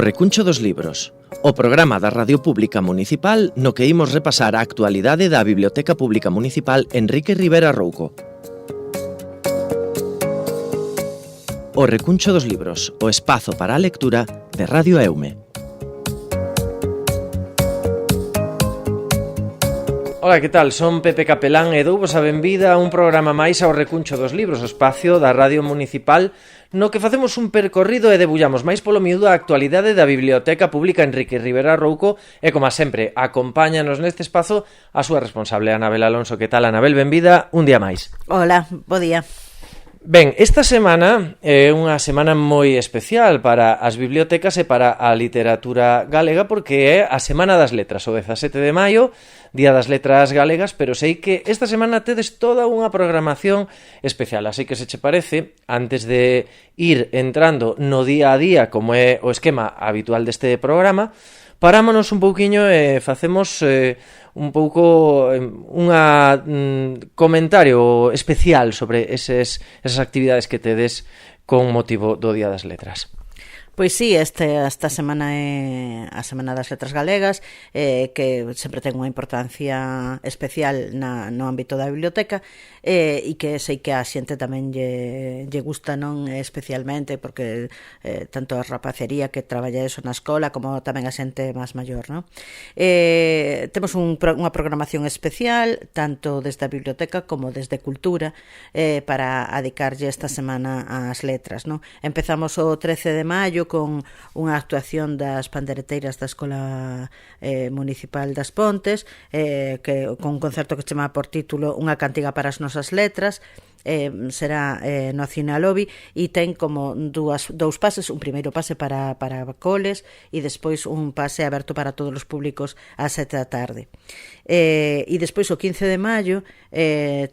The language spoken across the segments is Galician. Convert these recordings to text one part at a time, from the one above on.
Recuncho dos libros, o programa da Radio Pública Municipal no que imos repasar a actualidade da Biblioteca Pública Municipal Enrique Rivera Rouco. O Recuncho dos libros, o espazo para a lectura de Radio Eume. Ola, que tal? Son Pepe Capelán e douvos a benvida a un programa máis ao Recuncho dos libros, o espacio da Radio Municipal no que facemos un percorrido e debullamos máis polo miúdo a actualidade da Biblioteca Pública Enrique Rivera Rouco e, como sempre, acompáñanos neste espazo a súa responsable, Anabel Alonso. Que tal, Anabel? Benvida un día máis. Hola, bo día. Ben, esta semana é unha semana moi especial para as bibliotecas e para a literatura galega porque é a Semana das Letras, o 17 de maio, Día das Letras Galegas, pero sei que esta semana tedes toda unha programación especial, así que se che parece, antes de ir entrando no día a día, como é o esquema habitual deste programa, parámonos un pouquiño e facemos un pouco comentario especial sobre esas actividades que tedes con motivo do Día das Letras. Pois sí, esta semana é a Semana das Letras Galegas, que sempre ten unha importancia especial no ámbito da biblioteca, e que sei que a xente tamén lle gusta, non, especialmente porque tanto a rapacería que traballa eso na escola como tamén a xente máis maior, non? Temos unha programación especial tanto desde a biblioteca como desde Cultura para dedicarlle esta semana ás letras, non? Empezamos o 13 de maio con unha actuación das pandereteiras da Escola Municipal das Pontes, con un concerto que chama por título Unha cantiga para as nosas letras. Será no Cine Alobi e ten como dous pases, un primeiro pase para coles e despois un pase aberto para todos os públicos ás 7 da tarde. E despois o 15 de maio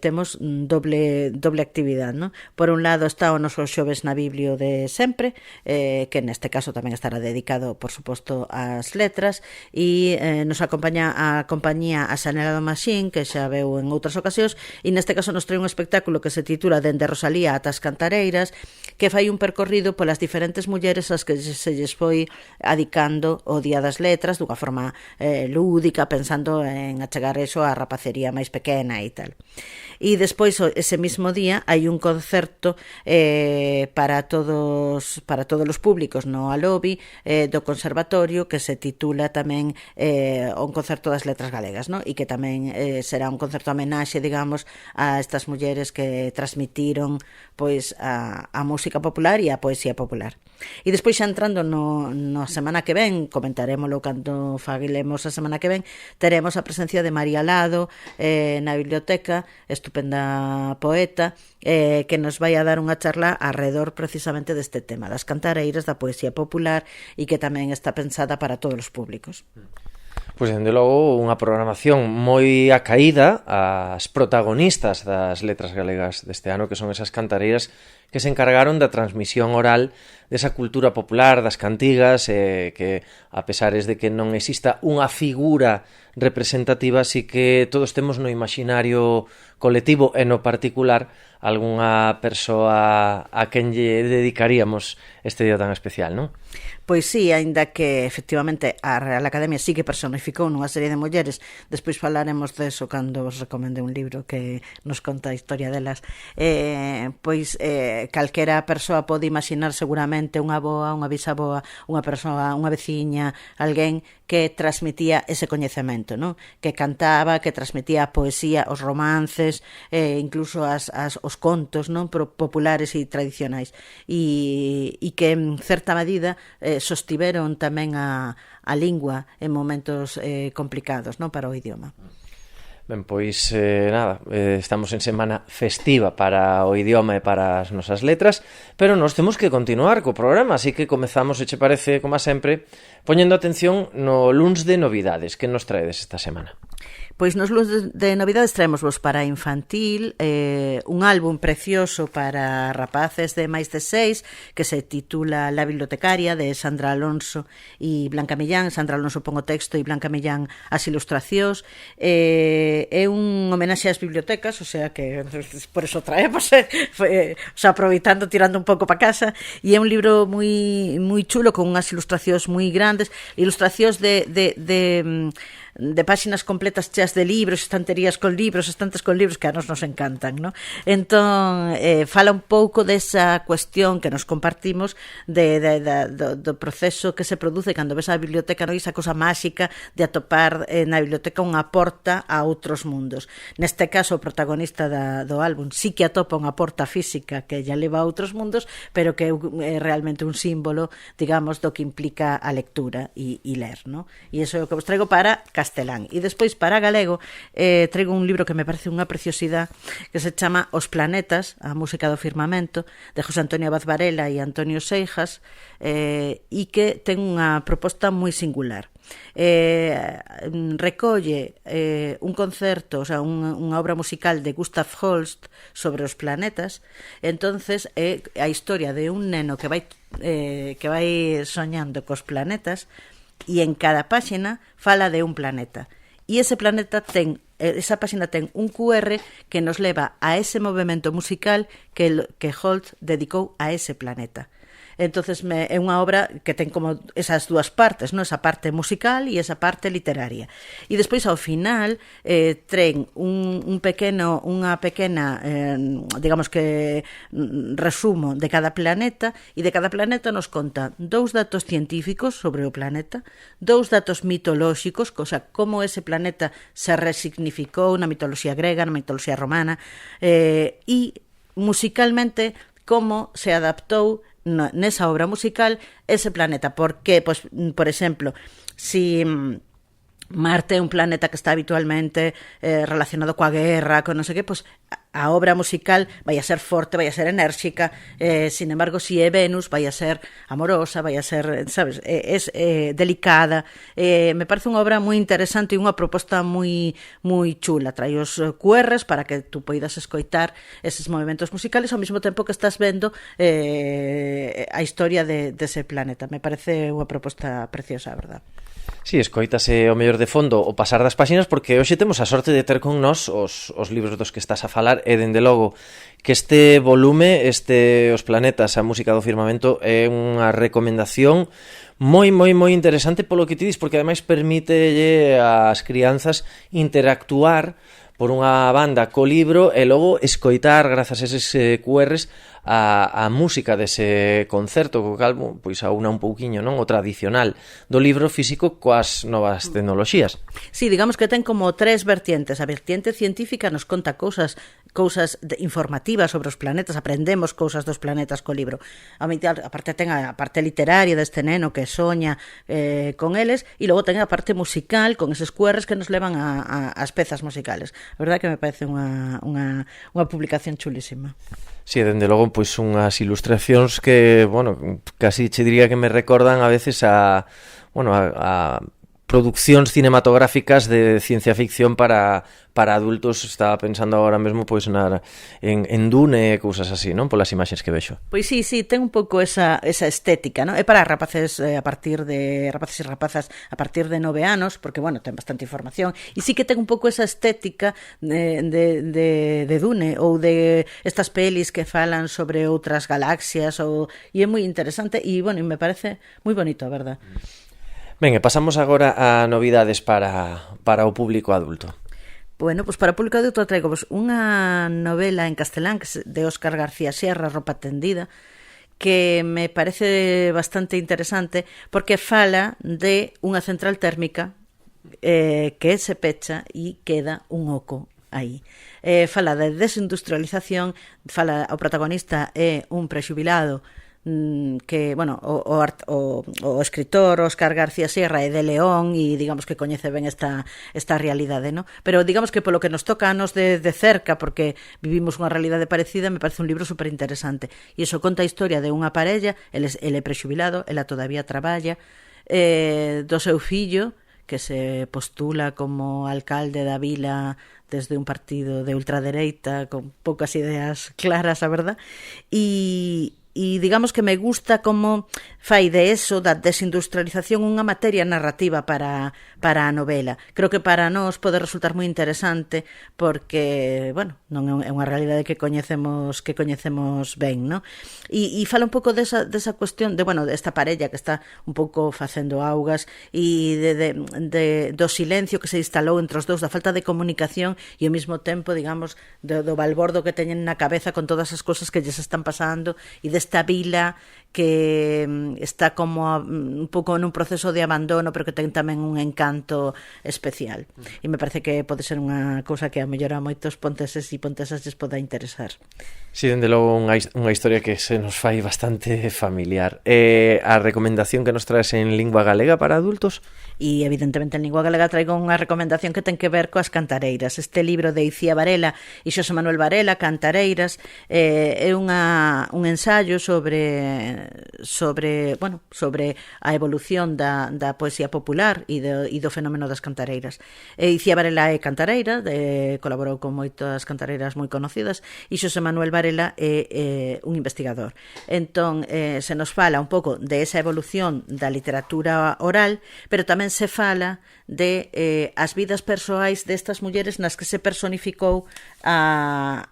temos doble actividade, non? Por un lado está o noso xoves na Biblio de sempre, que neste caso tamén estará dedicado, por suposto, ás letras, e nos acompaña a compañía A Xanela do Maxín, que xa veu en outras ocasións, e neste caso nos trae un espectáculo que se titula Dende Rosalía ata as Cantareiras, que fai un percorrido polas diferentes mulleres ás que se lles foi adicando o Día das Letras dunha forma lúdica, pensando en achegar eso á rapacería máis pequena e tal. E despois, ese mismo día, hai un concerto para todos os públicos no Alobi do Conservatorio, que se titula tamén un concerto das letras galegas, no? E que tamén será un concerto homenaxe, digamos, a estas mulleres que transmitiron pois a música popular e a poesía popular. E despois, xa entrando no semana que ven, comentarémolo cando faguilemos a semana que ven, teremos a presencia de María Lado na biblioteca, estupenda poeta, que nos vai a dar unha charla alrededor precisamente deste tema, das cantareiras, da poesía popular, e que tamén está pensada para todos os públicos. Pois, dende logo, unha programación moi acaída ás protagonistas das letras galegas deste ano, que son esas cantareiras que se encargaron da transmisión oral desa cultura popular, das cantigas, que, a pesares de que non exista unha figura representativa, sí que todos temos no imaginario colectivo e no particular algunha persoa a quen lle dedicaríamos este día tan especial, non? Pois sí, aínda que efectivamente a Real Academia sí que personificou nunha serie de mulleres, despois falaremos deso cando vos recomende un libro que nos conta a historia delas, pois calquera persoa pode imaginar seguramente unha avoa, unha bisaboa, unha persoa, unha veciña, alguén que transmitía ese coñecemento, non? Que cantaba, que transmitía a poesía, os romances, incluso os contos, non? Populares e tradicionais, e que en certa medida sostiveron tamén a lingua en momentos complicados, non? Para o idioma. Ben, pois, estamos en semana festiva para o idioma e para as nosas letras, pero nós temos que continuar co programa, así que comezamos, se che parece, como sempre, poñendo atención no luns de novidades que nos traedes esta semana. Pois nos Luz de Novidades traemosvos para infantil un álbum precioso para rapaces de máis de 6 que se titula La bibliotecaria, de Sandra Alonso e Blanca Millán. Sandra Alonso pon o texto e Blanca Millán as ilustracións. É un homenaxe ás bibliotecas, o sea que por eso traemos, aproveitando, tirando un pouco para casa, e é un libro moi chulo, con unhas ilustracións moi grandes, ilustracións de páxinas completas cheas de libros, estanterías con libros, estantes con libros que a nos encantan, ¿no? Entón, fala un pouco desa cuestión que nos compartimos do proceso que se produce cando ves a biblioteca, non? Esa cosa máxica de atopar na biblioteca unha porta a outros mundos. Neste caso, o protagonista do álbum sí que atopa unha porta física que lla leva a outros mundos, pero que é realmente un símbolo, digamos, do que implica a lectura e ler, ¿no? E iso é o que vos traigo para castelán. E despois, para galego, traigo un libro que me parece unha preciosidade, que se chama Os planetas, a música do firmamento, de José Antonio Abad Varela e Antonio Seijas, e que ten unha proposta moi singular. Recolle un concerto, o sea, unha obra musical de Gustav Holst sobre os planetas. Entonces é a historia de un neno que vai soñando cos planetas, e en cada páxina fala de un planeta, e esa páxina ten un QR que nos leva a ese movimento musical que Holst dedicou a ese planeta. Entonces é unha obra que ten como esas dúas partes, ¿no? Esa parte musical e esa parte literaria. E despois, ao final, ten unha pequena, digamos que, resumo de cada planeta, e de cada planeta nos conta 2 datos científicos sobre o planeta, 2 datos mitolóxicos, cosa como ese planeta se resignificou na mitoloxía grega, na mitoloxía romana, e musicalmente como se adaptou nesa obra musical ese planeta. Porque, pues, por exemplo, si Marte é un planeta que está habitualmente relacionado coa guerra, con non sei que, pues a obra musical vai a ser forte, vai a ser enérxica, sin embargo, si é Venus, vai a ser amorosa, vai a ser, sabes, delicada. Me parece unha obra moi interesante e unha proposta moi chula. Trae os QRs para que tú poidas escoitar eses movimentos musicales ao mesmo tempo que estás vendo a historia dese planeta. Me parece unha proposta preciosa, a verdad. Sí, escoítase o mellor de fondo o pasar das páxinas, porque hoxe temos a sorte de ter con nós os libros dos que estás a falar, e dende logo que este volume, Os planetas, a música do firmamento, é unha recomendación moi interesante polo que ti dis, porque ademais permítelle ás crianzas interactuar por unha banda co libro e logo escoitar, grazas a eses QRs, a música dese concerto, co cal, pois, aúna un pouquiño, non, o tradicional do libro físico coas novas tecnoloxías. Sí, digamos que ten como 3 vertientes. A vertiente científica nos conta cousas informativas sobre os planetas, aprendemos cousas dos planetas co libro. Aparte ten a parte literaria deste neno que soña con eles, e logo ten a parte musical con eses QRs que nos levan ás pezas musicales. A verdade que me parece unha publicación chulísima. Sí, dende logo, pois unhas ilustracións que, bueno, casi che diría que me recordan a veces a produccións cinematográficas de ciencia ficción para adultos. Estaba pensando agora mesmo pois en Dune e cousas así, non? Polas imaxes que vexo. Pois sí, ten un pouco esa estética, non? É para rapaces a partir de rapaces e rapazas a partir de 9 anos, porque, bueno, ten bastante información, e sí que ten un pouco esa estética de Dune ou de estas pelis que falan sobre outras galaxias, e é moi interesante e, bueno, me parece moi bonito, a verdad. Ben, e pasamos agora a novidades para o público adulto. Bueno, pues para o público adulto traigo unha novela en castelán de Óscar García Sierra, Ropa tendida, que me parece bastante interesante porque fala de unha central térmica que se pecha e queda un oco aí. Fala de desindustrialización, o protagonista é un prexubilado que, bueno, o escritor Óscar García Sierra é de León e digamos que coñece ben esta realidade, ¿no? Pero digamos que polo que nos toca a nos de cerca, porque vivimos unha realidade parecida, me parece un libro super interesante. E iso conta a historia de unha parella, ele é prexubilado, ela todavía traballa, do seu fillo, que se postula como alcalde da vila desde un partido de ultradereita con poucas ideas claras, a verdad, e digamos que me gusta como fai de eso, da desindustrialización, unha materia narrativa para a novela. Creo que para nós pode resultar moi interesante porque, bueno, non é unha realidade que coñecemos ben, ¿no? E fala un pouco desa cuestión de, bueno, desta parella que está un pouco facendo augas e do silencio que se instalou entre os dous, da falta de comunicación e ao mesmo tempo, digamos, do balbordo que teñen na cabeza con todas as cousas que lles están pasando e desta vila que está como un pouco nun proceso de abandono, pero que ten tamén un encanto especial. E me parece que pode ser unha cousa que a mellor a moitos ponteses e pontesas lles poda interesar. Sí, dende logo unha historia que se nos fai bastante familiar. A recomendación que nos traes en lingua galega para adultos? E evidentemente en lingua galega traigo unha recomendación que ten que ver coas cantareiras. Este libro de Icía Varela e Xosé Manuel Varela, Cantareiras, é un ensaio sobre a evolución da poesía popular e do fenómeno das cantareiras. Icía Varela é cantareira, colaborou con moitas cantareiras moi conocidas, e Xosé Manuel Varela é un investigador. Entón, se nos fala un pouco de esa evolución da literatura oral, pero tamén se fala de as vidas persoais destas mulleres nas que se personificou a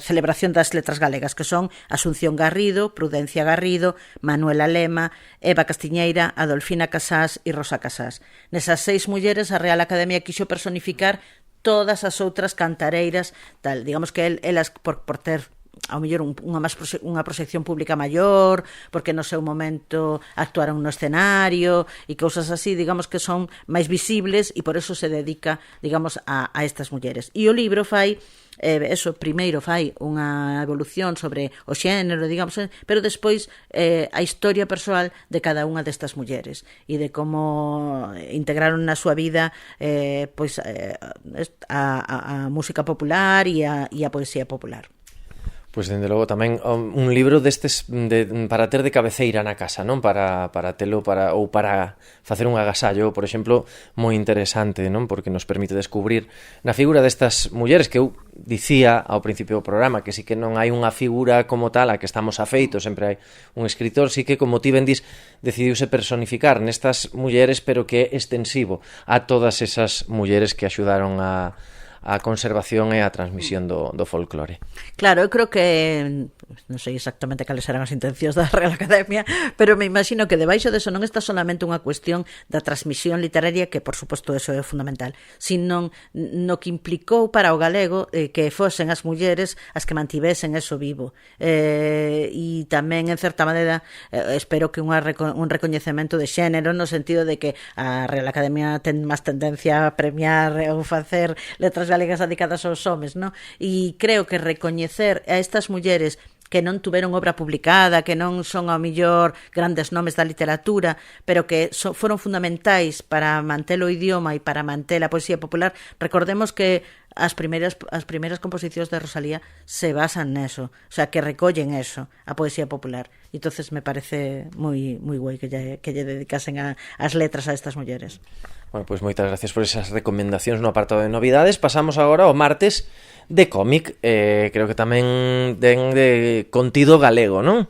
celebración das letras galegas, que son Asunción Garrido, Prudencia Garrido, Manuela Lema, Eva Castiñeira, Adolfina Casás e Rosa Casás. Nesas 6 mulleres a Real Academia quixo personificar todas as outras cantareiras, tal, digamos que elas por ter ao mellor unha proxección pública maior, porque no seu momento actuaron no escenario e cousas así, digamos que son máis visibles e por eso se dedica, digamos, a estas mulleres. E o libro fai primeiro fai unha evolución sobre o xénero, digamos, pero despois a historia persoal de cada unha destas mulleres e de como integraron na súa vida a música popular e a poesía popular. Pois, dende logo, tamén un libro destes para ter de cabeceira na casa, non? Para telo ou para facer un agasallo, por exemplo, moi interesante, non? Porque nos permite descubrir na figura destas mulleres que eu dicía ao principio do programa, que sí que non hai unha figura como tal a que estamos afeitos, sempre hai un escritor, sí que, como ti ben dis, decidiuse personificar nestas mulleres, pero que é extensivo a todas esas mulleres que axudaron a conservación e a transmisión do folclore. Claro, eu creo que non sei exactamente cales eran as intencións da Real Academia, pero me imagino que debaixo deso non está solamente unha cuestión da transmisión literaria, que por suposto eso é fundamental, sino no que implicou para o galego que fosen as mulleres as que mantivesen eso vivo, e tamén en certa maneira espero que un recoñecemento de xénero, no sentido de que a Real Academia ten máis tendencia a premiar ou facer letras galegas dedicadas aos homes, non? E creo que recoñecer a estas mulleres que non tuveron obra publicada, que non son ao mellor grandes nomes da literatura, pero que foron fundamentais para manter o idioma e para manter a poesía popular. Recordemos que as primeiras composicións de Rosalía se basan neso, o sea, que recollen eso, a poesía popular. E entonces me parece moi guai que lle dedicasen as letras a estas mulleres. Bueno, pois moitas gracias por esas recomendacións no apartado de novidades. Pasamos agora ao martes de cómic, creo que tamén den de contido galego, non?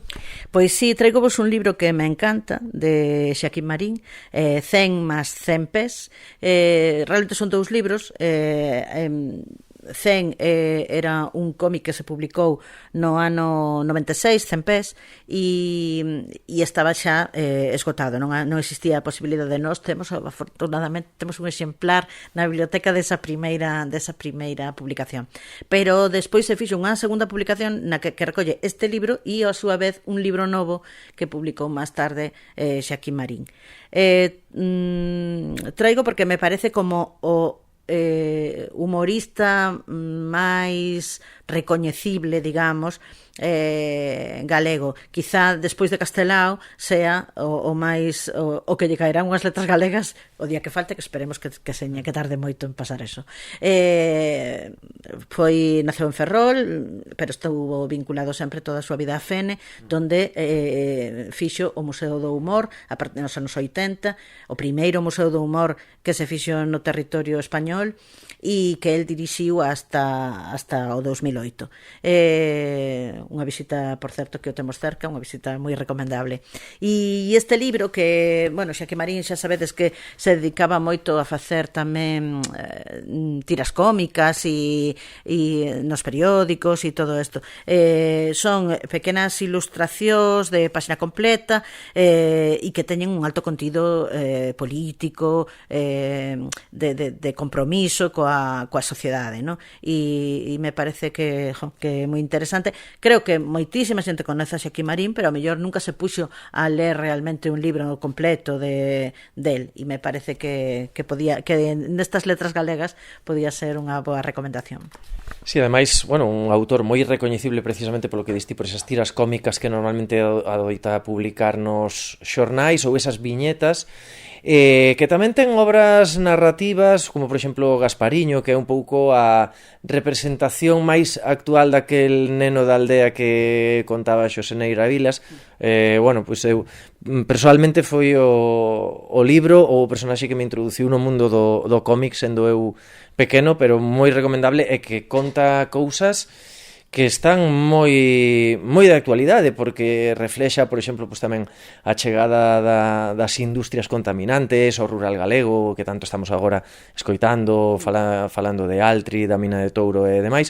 Pois sí, traigo vos un libro que me encanta, de Xaquín Marín, 100 más 100 pés. Realmente son 2 libros. 100 era un cómic que se publicou no ano 96, 100 pés, e estaba xa esgotado, non existía a posibilidade. Nós afortunadamente temos un exemplar na biblioteca desa primeira publicación, pero despois se fixo unha segunda publicación na que recolle este libro e a súa vez un libro novo que publicou máis tarde Xaquín Marín. Traigo porque me parece como o humorista máis recoñecible, digamos, galego. Quizá despois de Castelao sea o máis o que lle caerán unhas letras galegas o día que falte, que esperemos que seña que tarde moito en pasar eso. Naceu en Ferrol, pero estuvo vinculado sempre toda a súa vida a Fene, donde fixo o Museo do Humor a partir dos anos 80, o primeiro Museo do Humor que se fixo no territorio español, e que el dirixiu hasta o 2008. Unha visita, por certo, que o temos cerca, unha visita moi recomendable. E este libro que, bueno, Xaque Marín xa sabedes que se dedicaba moito a facer tamén tiras cómicas e nos periódicos e todo isto. Son pequenas ilustracións de páxina completa e que teñen un alto contido político, de compromiso coa sociedade, ¿no? E me parece que é moi interesante. Creo que moitísima xente conoce a Xaque Marín, pero a mellor nunca se puxo a ler realmente un libro completo del, e me parece que nestas letras galegas podía ser unha boa recomendación. Sí, ademais, bueno, un autor moi recoñecible precisamente polo que diste por esas tiras cómicas que normalmente adoita publicar nos xornais ou esas viñetas, que tamén ten obras narrativas como por exemplo Gaspariño, que é un pouco a representación máis actual daquel neno da aldea que contaba Xosé Neira Vilas. Bueno, pois eu personalmente foi o libro ou o personaxe que me introduciu no mundo do cómic sendo eu pequeno, pero moi recomendable e que conta cousas que están moi de actualidade, porque reflexa, por exemplo, pues, tamén a chegada das industrias contaminantes, o rural galego, que tanto estamos agora escoitando, falando de Altri, da mina de Touro e demais.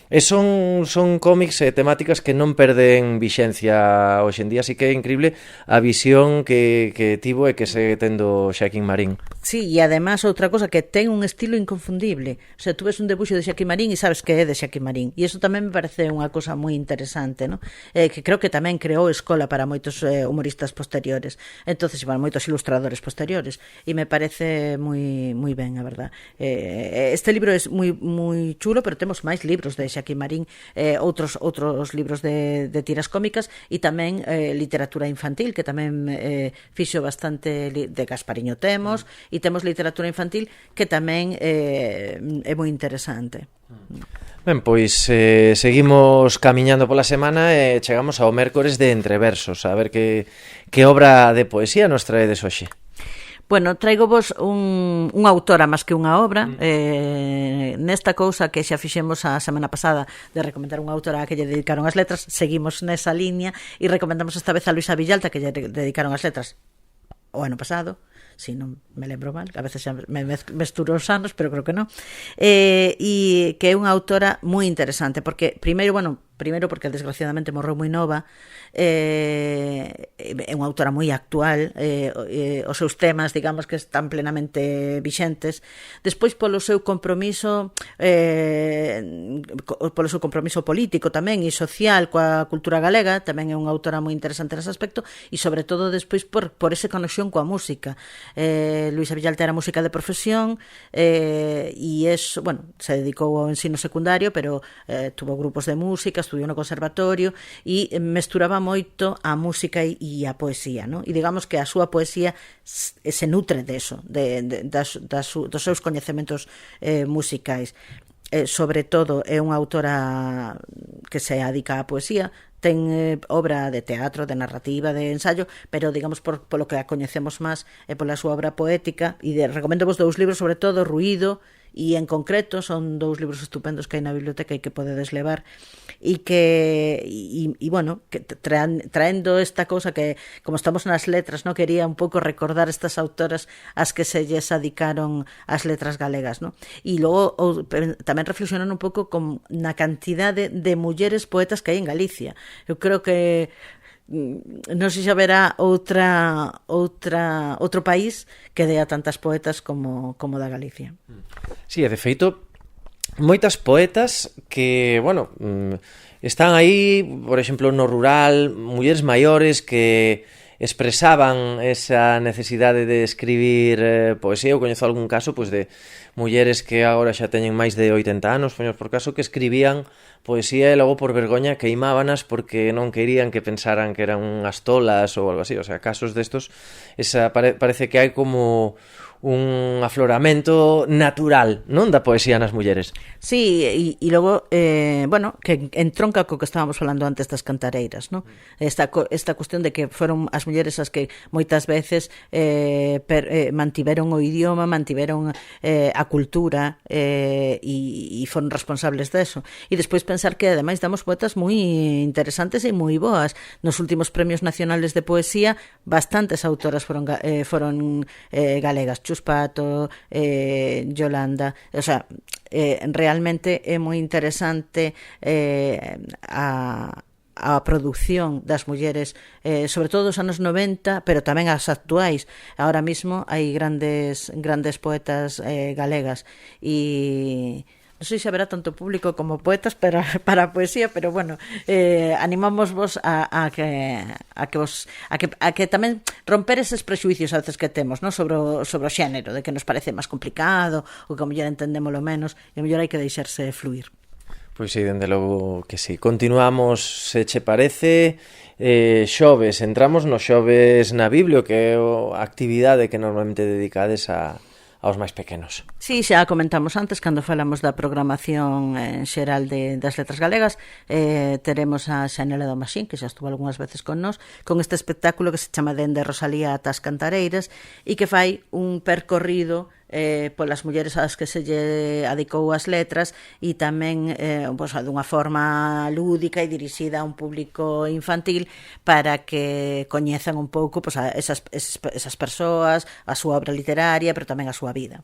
E son cómics e temáticas que non perden vixencia hoxe en día, así que é increíble a visión que tivo e que segue tendo Xaquín Marín. Sí, e además outra cosa, que ten un estilo inconfundible. O sea, tú ves un debuxo de Xaquín Marín e sabes que é de Xaquín Marín. E iso tamén me parece unha cosa moi interesante, ¿no? Que creo que tamén creou escola para moitos humoristas posteriores. Entonces, para moitos ilustradores posteriores. E me parece moi ben, a verdad. Este libro é moi chulo, pero temos máis libros de Xaquín Marín, outros libros de tiras cómicas e tamén literatura infantil, que tamén fixo bastante de Gaspariño temos, e temos literatura infantil que tamén é moi interesante. Ben, pois seguimos camiñando pola semana e chegamos ao mércores de Entreversos, a ver que obra de poesía nos traedes hoxe. Bueno, traigo vos unha autora máis que unha obra, nesta cousa que xa fixemos a semana pasada de recomendar unha autora a que lle dedicaron as letras, seguimos nesa liña e recomendamos esta vez a Luisa Villalta, que lle dedicaron as letras o ano pasado, si non me lembro mal, a veces xa me mesturo os anos, pero creo que non, e que é unha autora moi interesante, porque primeiro porque desgraciadamente morreu moi nova, é unha autora moi actual, os seus temas, digamos, que están plenamente vixentes. Despois polo seu compromiso político tamén e social coa cultura galega, tamén é unha autora moi interesante nese aspecto, e sobre todo despois por esa conexión coa música. Luisa Villalta era música de profesión, e se dedicou ao ensino secundario, pero tuvo grupos de música, estudiou no conservatorio e mesturaba moito a música e a poesía, ¿no? E digamos que a súa poesía se nutre deso, dos seus coñecementos musicais. Sobre todo é unha autora que se dedica á poesía, ten obra de teatro, de narrativa, de ensayo, pero digamos polo que a coñecemos máis é pola súa obra poética, e recomendo vos dous libros, sobre todo Ruído, e en concreto son dous libros estupendos que hai na biblioteca e que podedes levar, e que traendo esta cousa que, como estamos nas letras, no quería un pouco recordar estas autoras as que se lles adicaron as letras galegas, no? E logo tamén reflexionan un pouco na cantidade de mulleres poetas que hai en Galicia. Eu creo que non sei se haberá outro país que dea tantas poetas como da Galicia. Sí, de feito, moitas poetas que, están aí, por exemplo, no rural, mulleres maiores que expresaban esa necesidade de escribir poesía. Eu coñezo algún caso de mulleres que agora xa teñen máis de 80 anos, poñemos por caso, que escribían poesía e logo por vergoña queimábanas porque non querían que pensaran que eran unhas tolas ou algo así. O sea, casos destos, parece que hai como un afloramento natural, non, da poesía nas mulleres. Sí, e logo, bueno, que entronca co que estábamos falando antes das cantareiras, non? Esta cuestión de que foron as mulleres as que moitas veces mantiveron o idioma, mantiveron a cultura e foron responsables deso. E despois pensar que, ademais, damos poetas moi interesantes e moi boas. Nos últimos premios nacionales de poesía, bastantes autoras foron galegas, Chus Pato, Yolanda, o sea, realmente é moi interesante a produción das mulleres, sobre todo dos anos 90, pero tamén as actuais. Ahora mismo hai grandes poetas galegas e non sei se haberá tanto público como poetas para a poesía, pero bueno, animamos vos a que tamén romper eses prexuicios a veces que temos, ¿no? sobre o xénero, de que nos parece máis complicado ou que a mellor entendémolo menos, e a mellor hai que deixarse fluir. Pois sí, dende logo que sí. Continuamos, se che parece, xoves, entramos no xoves na Biblio, que é a actividade que normalmente dedicades aos máis pequenos. Sí, xa comentamos antes, cando falamos da programación en xeral das letras galegas, teremos a Xanela Domaxín, que xa estuvo algunhas veces con nós, con este espectáculo que se chama Dende Rosalía ata as Cantareiras, e que fai un percorrido polas mulleres ás que se lle adicou as letras e tamén dunha forma lúdica e dirixida a un público infantil para que coñezan un pouco esas persoas, a súa obra literaria, pero tamén a súa vida.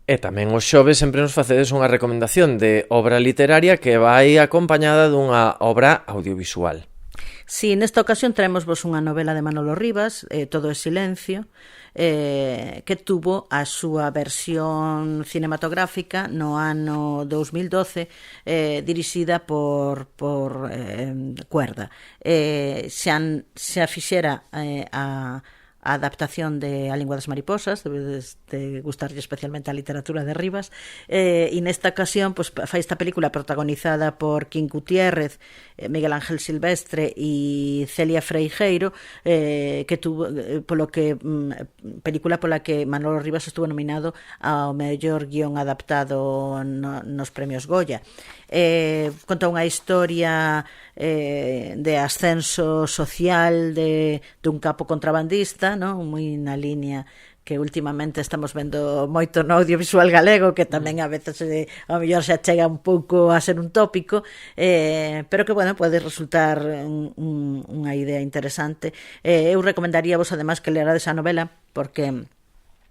E tamén os xoves sempre nos facedes unha recomendación de obra literaria que vai acompañada dunha obra audiovisual. Sí, nesta ocasión traemosvos unha novela de Manolo Rivas, Todo é silencio, que tuvo a súa versión cinematográfica no ano 2012, dirixida por Cuerda. Xa fixera a adaptación de A lingua das mariposas, de gustarlle especialmente a literatura de Rivas, e nesta ocasión fai esta película protagonizada por Quim Gutiérrez, Miguel Ángel Silvestre e Celia Freijeiro, que tuvo película pola que Manolo Rivas estuvo nominado ao mellor guión adaptado nos premios Goya. Conta unha historia de ascenso social dun capo contrabandista, non? Moi na liña que últimamente estamos vendo moito no audiovisual galego, que tamén a veces ao mellor xa chega un pouco a ser un tópico, pero que, bueno, pode resultar unha idea interesante. Eu recomendaríavos, además, que leerades a novela, porque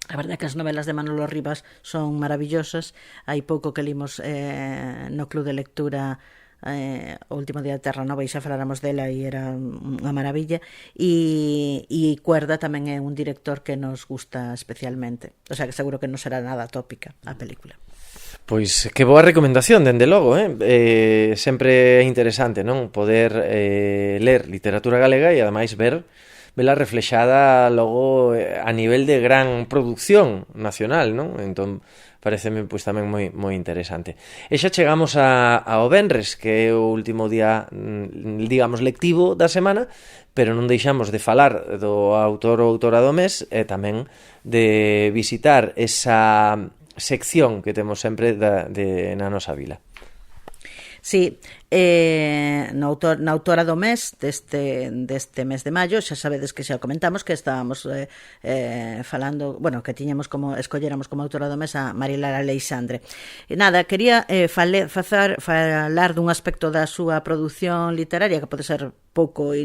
a verdade é que as novelas de Manolo Rivas son maravillosas. Hai pouco que limos no Club de Lectura o último día de Terra Nova e xa faláramos dela e era unha maravilla, e Cuerda tamén é un director que nos gusta especialmente, o sea que seguro que non será nada tópica a película. Pois que boa recomendación, dende logo, sempre é interesante, non, poder ler literatura galega e ademais vela reflexada logo a nivel de gran producción nacional, non? Entón pareceme pois tamén moi interesante. E xa chegamos ao venres, que é o último día, digamos, lectivo da semana, pero non deixamos de falar do autor ou autora do mes e tamén de visitar esa sección que temos sempre na nosa vila. Sí, na autora do mes deste mes de maio, xa sabedes que xa comentamos que estábamos falando, bueno, que tiñamos escolléramos como autora do mes a Marilar Aleixandre. E nada, quería falar dun aspecto da súa produción literaria que pode ser pouco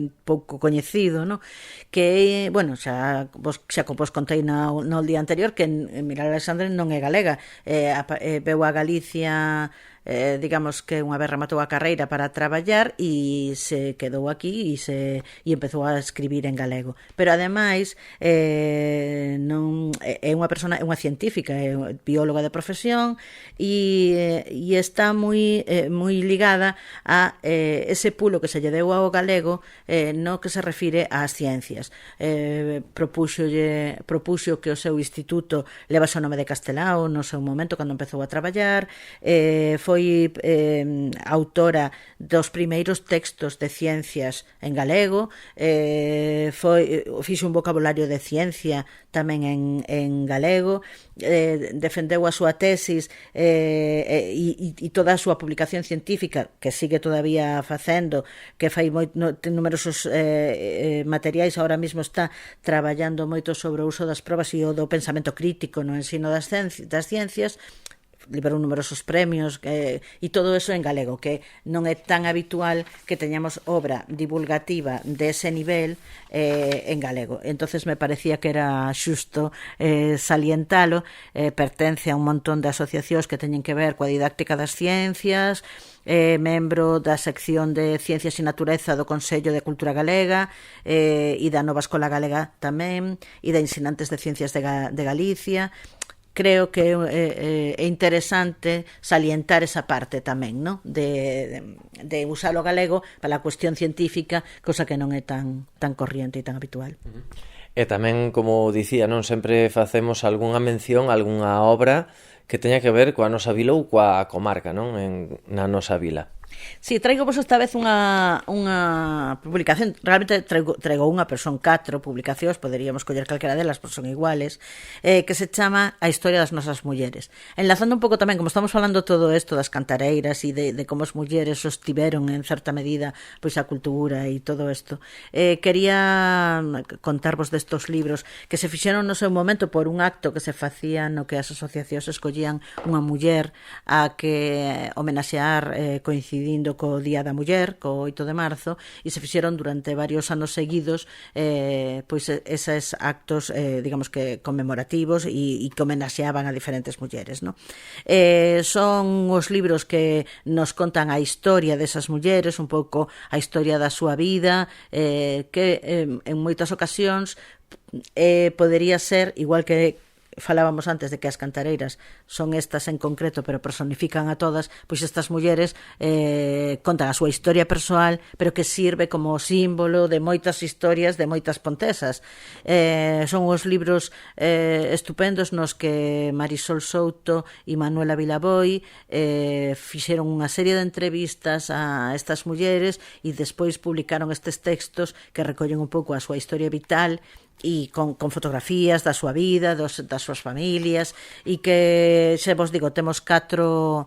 coñecido, no? Que, bueno, xa vos contei no día anterior que Marilar Aleixandre non é galega, veu a Galicia, digamos que unha vez rematou a carreira para traballar e se quedou aquí e empezou a escribir en galego, pero ademais non é unha persona, é unha científica, é bióloga de profesión e está moi ligada a ese pulo que se lle deu ao galego no que se refire ás ciencias. Propuxo que o seu instituto levase o nome de Castelao no seu momento cando empezou a traballar, foi autora autora dos primeiros textos de ciencias en galego, fixe un vocabulario de ciencia tamén en galego, defendeu a súa tesis e toda a súa publicación científica, que sigue todavía facendo, que fai ten numerosos materiais, ahora mesmo está traballando moito sobre o uso das probas e o do pensamento crítico no ensino das ciencias, liberou numerosos premios e todo eso en galego, que non é tan habitual que teñamos obra divulgativa dese nivel en galego. Entonces me parecía que era xusto salientalo, pertence a un montón de asociacións que teñen que ver coa didáctica das ciencias, membro da sección de Ciencias e Natureza do Consello de Cultura Galega e da Nova Escola Galega tamén, e da Ensinantes de Ciencias de Galicia. Creo que é interesante salientar esa parte tamén, ¿no? de usar o galego para a cuestión científica, cosa que non é tan corriente e tan habitual. E tamén, como dicía, non sempre facemos algunha mención, algunha obra que teña que ver coa nosa vila ou coa comarca, non? Na nosa vila. Si, traigo vos esta vez unha publicación, realmente traigo unha, pero son 4 publicacións, poderíamos coller calquera delas, pero son iguales, que se chama A historia das nosas mulleres. Enlazando un pouco tamén, como estamos falando todo isto das cantareiras e de como as mulleres sostiveron en certa medida pois a cultura e todo isto, quería contarvos destos libros que se fixeron no seu momento por un acto que se facía no que as asociacións escollían unha muller a que homenaxear coincidindo co Día da Muller, co 8 de marzo, e se fixeron durante varios anos seguidos pois eses actos, digamos que conmemorativos e que homenaxeaban a diferentes mulleres, ¿no? Son os libros que nos contan a historia desas mulleres, un pouco a historia da súa vida, que en moitas ocasións podería ser, igual que falábamos antes de que as cantareiras son estas en concreto, pero personifican a todas, pois estas mulleres contan a súa historia persoal, pero que sirve como símbolo de moitas historias de moitas pontesas. Son os libros estupendos nos que Marisol Souto e Manuela Vilaboi fixeron unha serie de entrevistas a estas mulleres e despois publicaron estes textos que recollen un pouco a súa historia vital e con fotografías da súa vida, das súas familias, e que, xa vos digo, temos 4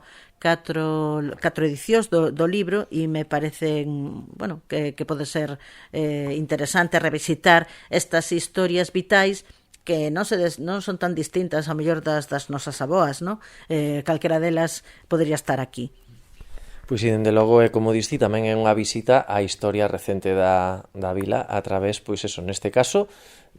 edicións do libro e me parece, bueno, que pode ser interesante revisitar estas historias vitais que non son tan distintas a mellor das nosas aboas, ¿no? Calquera delas podría estar aquí. Pois si, dende logo, é como diste, tamén é unha visita á historia recente da vila a través, pois eso, neste caso,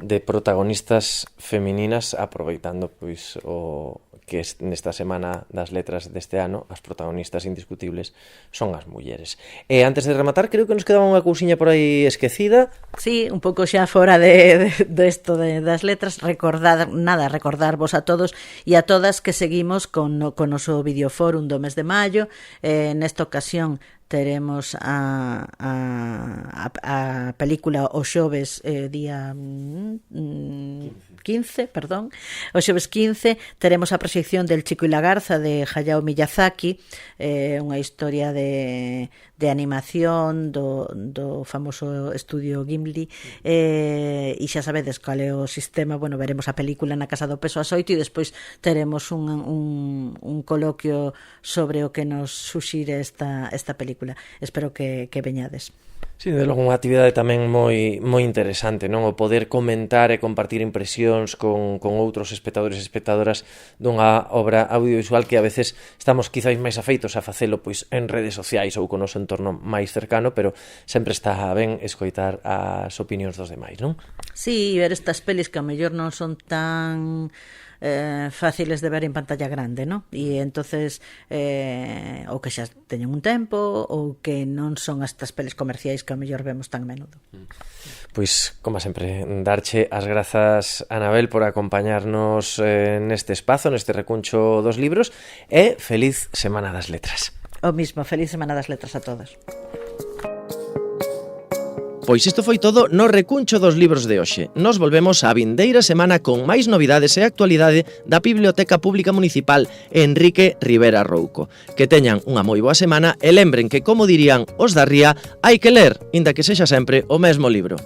de protagonistas femininas, aproveitando pois o que nesta semana das letras deste ano as protagonistas indiscutibles son as mulleres. E antes de rematar, creo que nos quedaba unha cousiña por aí esquecida. Sí, un pouco xa fora de isto das letras, recordarvos a todos e a todas que seguimos con o noso videoforum do mes de maio. Nesta ocasión teremos a película o xoves día 15, o xoves 15 teremos a proxección del Chico y la Garza de Hayao Miyazaki, unha historia de animación do famoso estudio Ghibli, e xa sabedes cal é o sistema. Bueno, veremos a película na Casa do Peso ás 8 e despois teremos un coloquio sobre o que nos suxire esta película. Espero que veñades. Sí, de logo unha actividade tamén moi interesante, non? O poder comentar e compartir impresións con outros espectadores e espectadoras dunha obra audiovisual que a veces estamos quizáis máis afeitos a facelo pois en redes sociais ou con o noso entorno máis cercano, pero sempre está ben escoitar as opinións dos demais, non? Sí, ver estas pelis que a mellor non son tan fáciles de ver en pantalla grande, ¿no? E entonces ou que xa teñen un tempo ou que non son estas pelis comerciais que a mellor vemos tan a menudo. Pois, como sempre, darche as grazas, Anabel, por acompañarnos neste espazo, neste recuncho dos libros, e feliz Semana das Letras. O mismo, feliz Semana das Letras a todos. Pois isto foi todo no recuncho dos libros de hoxe. Nos volvemos a vindeira semana con máis novidades e actualidade da Biblioteca Pública Municipal Enrique Rivera Rouco. Que teñan unha moi boa semana e lembren que, como dirían os da Ría, hai que ler, inda que sexa sempre o mesmo libro.